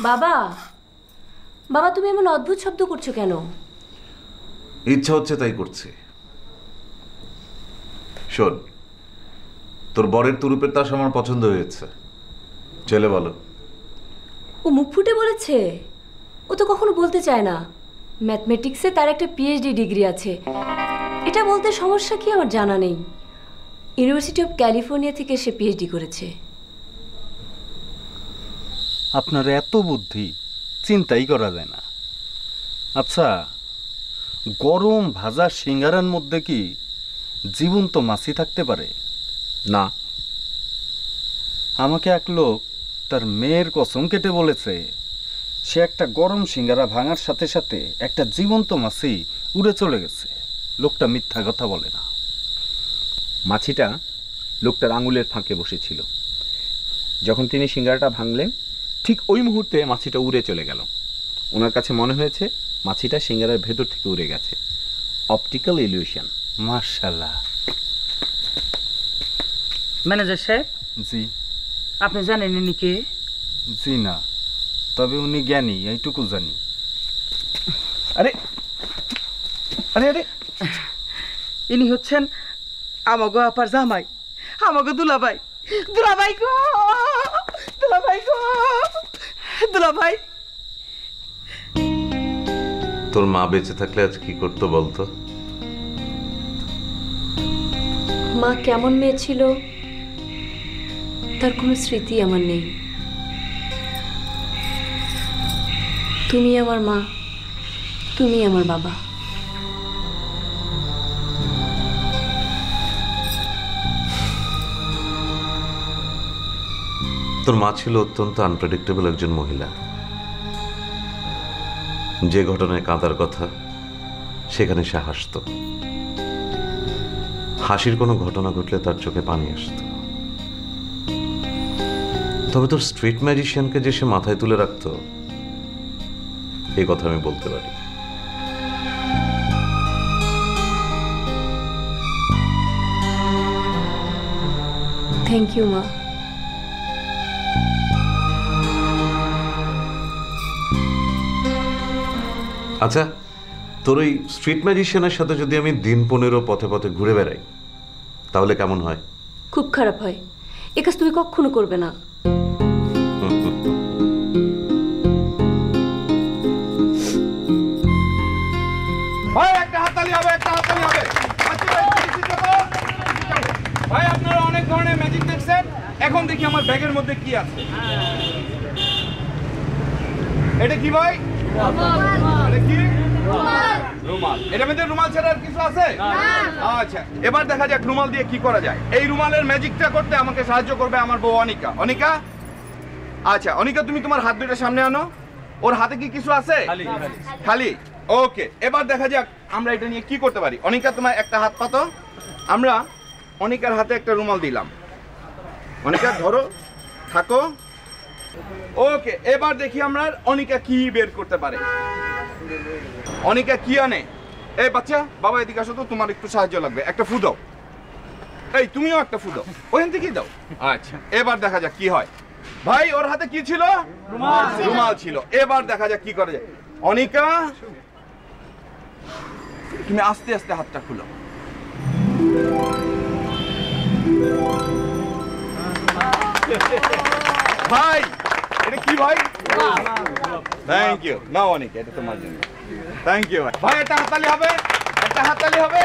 বাবা, বাবা তুমি এমন অদ্ভুত শব্দ করছো কেন? ইচ্ছা হচ্ছে তাই করছি। শোন, তোর বরের তুরুপের তাস আমার পছন্দ হয়েছে। ছেলে বলো। ও মুখ ফুটে বলেছে? ও তো কখনো বলতে চায় না। ম্যাথমেটিক্সে তার একটা পিএইচডি ডিগ্রি আছে। এটা বলতে সমস্যা কি আমার জানা নেই। ইউনিভার্সিটি অফ ক্যালিফোর্নিয়া থেকে সে পিএইচডি করেছে। আপনার এত বুদ্ধি, চিন্তাই করা যায় না। আচ্ছা, গরম ভাজা সিঙ্গারার মধ্যে কি জীবন্ত মাছি থাকতে পারে? না। আমাকে এক লোক তার মেয়ের কসম কেটে বলেছে সে একটা গরম সিঙ্গারা ভাঙার সাথে সাথে একটা জীবন্ত মাছি উড়ে চলে গেছে। লোকটা মিথ্যা কথা বলে না। মাছিটা লোকটার আঙুলের ফাঁকে বসেছিল। যখন তিনি সিঙ্গারাটা ভাঙলেন ঠিক ওই মুহূর্তে মাছিটা উড়ে চলে গেল। ওনার কাছে মনে হয়েছে মাছিটা সিঙ্গারার ভেতর থেকে উড়ে গেছে। Optical illusion. মাশাআল্লাহ। ম্যানেজার সাহেব, জি। আপনি জানেন ইনি কে? জি না, তবে উনি জ্ঞানী, এইটুকু জানি। আরে আরে আরে ইনি হচ্ছেন আমাগো আপার জামাই, আমাগো দুলাভাই। দুলাভাই গো, দুলাভাই গো, দুলাভাই। তোর মা বেঁচে থাকলে আজ কি করতো বলতো? মা কেমন মেয়ে ছিল তার কোনো স্মৃতি আমার নেই। তুমি আমার মা, তুমি আমার বাবা। তোর মা ছিল অত্যন্ত আনপ্রেডিক্টেবল একজন মহিলা। যে ঘটনায় কাঁদার কথা সেখানে সে হাসত। হাসির কোনো ঘটনা ঘটলে তার চোখে পানি আসত। তবে তোর স্ট্রিট ম্যাজিশিয়ানকে যে সে মাথায় তুলে রাখতো, এই কথা আমি বলতে পারি। থ্যাংক ইউ মা। আচ্ছা, তোর ওই স্ট্রিট ম্যাজিশিয়ানের সাথে যদি আমি দিন 15 পথে পথে ঘুরে বেড়াই তাহলে কেমন হয়? খুব খারাপ হয়। এ কাজ তুমি কখনো করবে না। ভাই একটা হাততালি হবে, একটা হাততালি হবে। ভাই আপনারা অনেক ধরনের ম্যাজিক দেখছেন, এখন দেখি আমার ব্যাগের মধ্যে কি আছে। এটা কি ভাই? এটা কি? রুমাল। এটার মধ্যে রুমাল ছাড়া আর কিছু আছে? আচ্ছা, এবার দেখা যাক রুমাল দিয়ে কি করা যায়। এই রুমালের ম্যাজিকটা করতে আমাকে সাহায্য করবে আমার বউ অনিকা। অনিকা, আচ্ছা অনিকা তুমি তোমার হাত দুটো সামনে আনো। ওর হাতে কি কিছু আছে? খালি। ওকে, এবার দেখা যাক আমরা এটা নিয়ে কি করতে পারি। অনিকা তোমার একটা হাত পাতো। আমরা অনিকার হাতে একটা রুমাল দিলাম। অনিকা ধরো, থাকো। ওকে, এবার দেখি আমরা অনিকা কি বের করতে পারে। অনিকা কি আনে? এই বাচ্চা, বাবা এদিকে আসো তো, তোমার একটু সাহায্য লাগবে। একটা ফু দাও। এই তুমিও একটা ফু দাও, ওখান থেকেই দাও। আচ্ছা, এবার দেখা যাক কি হয়। ভাই ওর হাতে কি ছিল? রুমাল ছিল। এবার দেখা যাক কি করা যায়। অনিকা তুমি আস্তে আস্তে হাতটা খুলো। ভাই এটা কি ভাই? Thank you. নাও অনিকা, এটা তোমার জন্য। থ্যাংক ইউ ভাই। একটা হাততালি হবে, একটা হাততালি হবে।